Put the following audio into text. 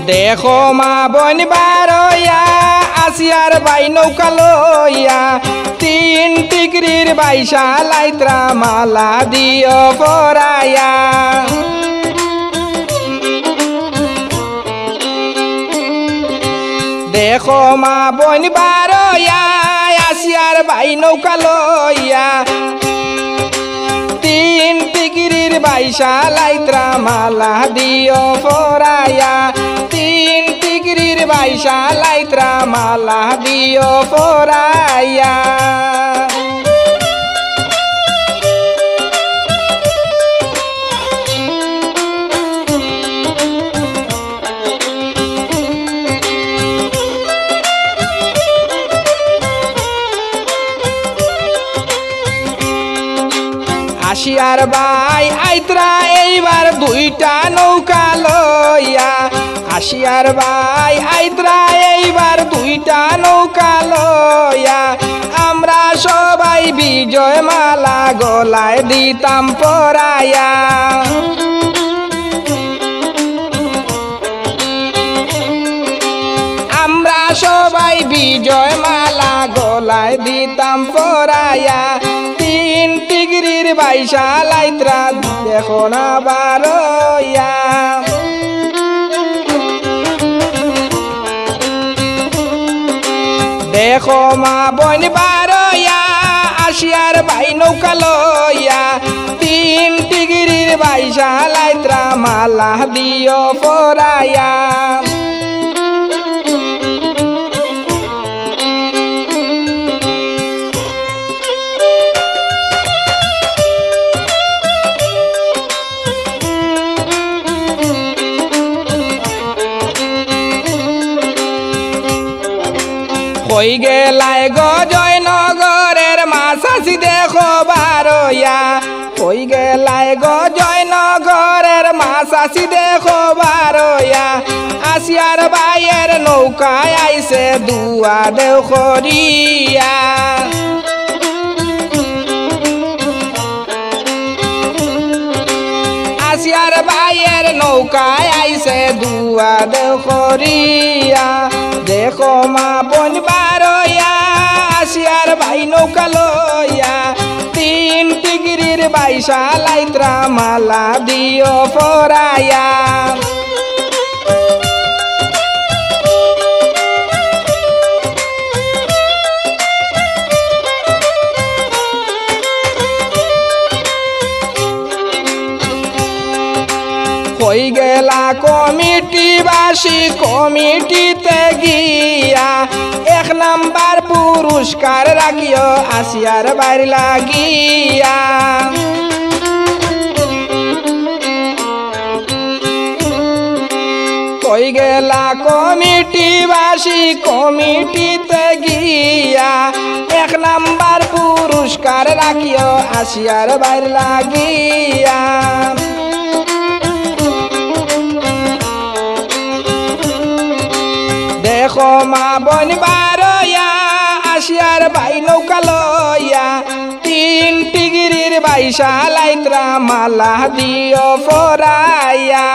দেখো মা বোন বারইয়া আসিয়ার বাই নৌকা লইয়া 3 টিকরির বাইশা লাইত্রা মালা দিও পরাইয়া দেখো মা বোন বারইয়া আসিয়ার বাই নৌকা লইয়া 3 টিকরির বাইশা লাইত্রা মালা দিও পরাইয়া 3 টিকরির বাইশা লাইত্রা মালা দিও পরাইয়া আসিয়ার বাই আইত্রা এইবার 2টা নৌকা লইয়া আসিয়ার বাই আইত্রা এইবার 2টা নৌকা লইয়া আমরা সবাই বিজয় মালা গলায় দিতাম পরাইয়া আমরা সবাই বিজয় মালা গলায় দিতাম পরাইয়া 3 টিকরির বাইশা লাইত্রা দেখো না বারইয়া দেখো মা বোন বারইয়া আসিয়ার বাই নৌকা লইয়া 3 টিকরির বাইশা লাইত্রা মালা দিও পরাইয়া কই গেলায় গো জয়নগরের মাছাসি দেখো বারইয়া কই গেলায় গো জয়নগরের মাছাসি দেখো বারইয়া আসিয়ার বাইয়ের নৌকায় আইছে দুয়া দেও করিয়া আসিয়ার বাইয়ের নৌকায় আইছে দুয়া দেও করিয়া দেখো মা বোন বারইয়া আসিয়ার বাই নৌকা লইয়া 3 টিকরির বাইশা লাইত্রা মালা দিও পরাইয়া কই গেলা কমিটিবাসী কমিটিতে গিয়া 1 নাম্বার পুরস্কার রাখিও আসিয়ার বাইর লাগিয়া কই গেলা কমিটিবাসী কমিটিতে গিয়া 1 নাম্বার পুরস্কার রাখিও আসিয়ার বাইর লাগিয়া দেখো মা বোন বারইয়া আসিয়ার বাই নৌকা লইয়া 3 টিকরির বাইশা লাইত্রা মালা দিও পরাইয়া